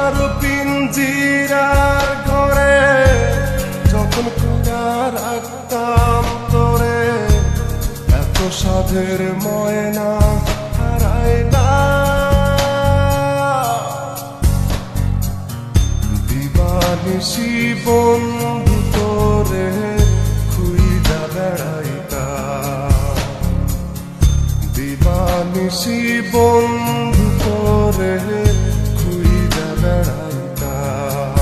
সোনার পিঞ্জিরার ঘরে যখন কুড়া রাখতাম তোরে, এত সাধের ময়না হারায় না। দিবানিশি বন্ধু তোরে খুইজা বেড়াইতাম, দিবানিশি বন্ধু তোরে খুইজা বেড়াইতাম।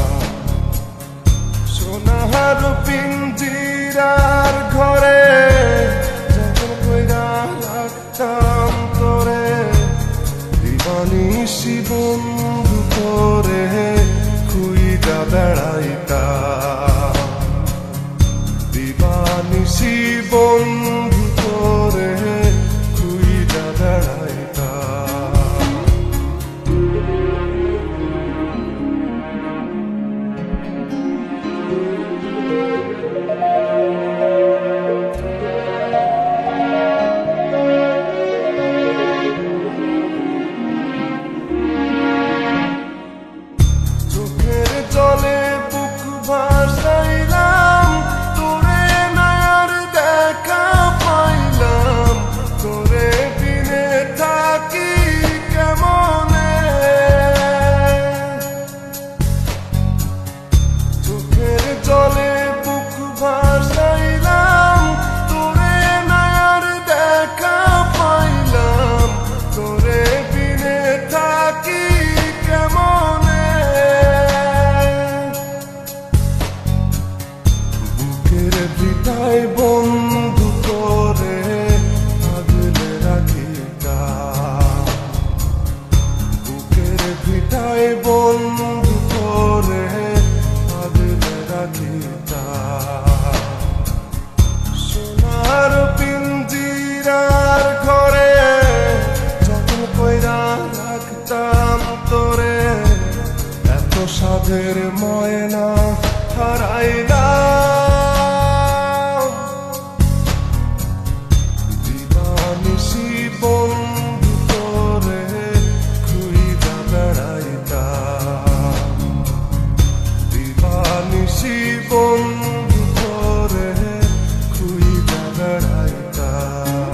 সোনার পিঞ্জিরার ঘরে যখন কইরা রাখতাম তোরে, দিবানিশি বন্ধু তোরে খুইজা বেড়াইতাম, দিবানিশি বন্ধু তোরে খুইজা বেড়াইতাম। চোখের জলে বুক ভাসাইলাম, তোরে নায়ার দেখা পাইলাম, তোরে বিনে থাকি কেমনে। চোখের জলে বুক ভাসাইলাম, তোরে নায়ার দেখা পাইলাম, তোরে বিনে থাকি কেমনে। বুকের ভিটায় বন্ধু তোরে আগলে রাখিতাম, বুকের ভিটায় বন্ধু তোরে আগলে রাখিতাম। সোনার পিঞ্জিরার ঘরে যখন কইরা রাখতাম তোরে, এত সাধের ময়না হারাইলাম। দিবানিশি বন্ধু তোরে খুইজা বেড়াইতাম, দিবানিশি বন্ধু তোরে খুইজা বেড়াইতাম।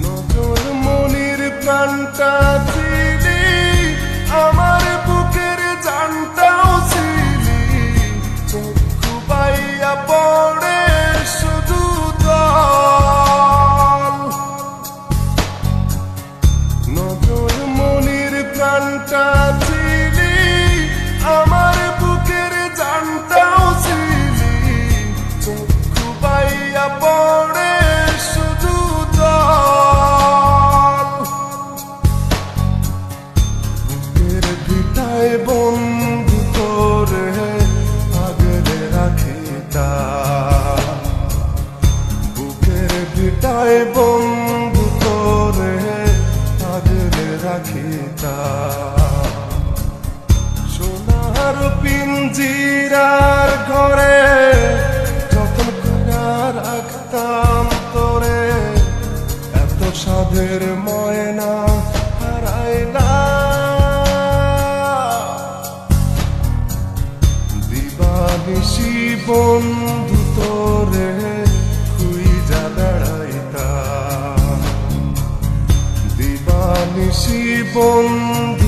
নজর মনির প্রাণটা ছিলি, আমার বুকের জানটাও ছিলি, চক্ষু পাইয়া পড়ে শুধু জল। নজর মনির প্রাণটা ছিলি, আমার বুকের জানটাও ছিলি, চক্ষু পাইয়া পড়ে শুধু জল। বুকের ভিটায় বন্ধু তোরে আগলে রাখিতাম, বুকের ভিটায় বন্ধু তোরে আগলে রাখিতাম। সোনার পিঞ্জিরার ঘরে যখন কইরা রাখতাম তোরে, এত সাধের ময়না হারাইলাম। দিবানিশি বন্ধু তোরে খুইজা বেড়াইতাম, দিবানিশি বন্ধু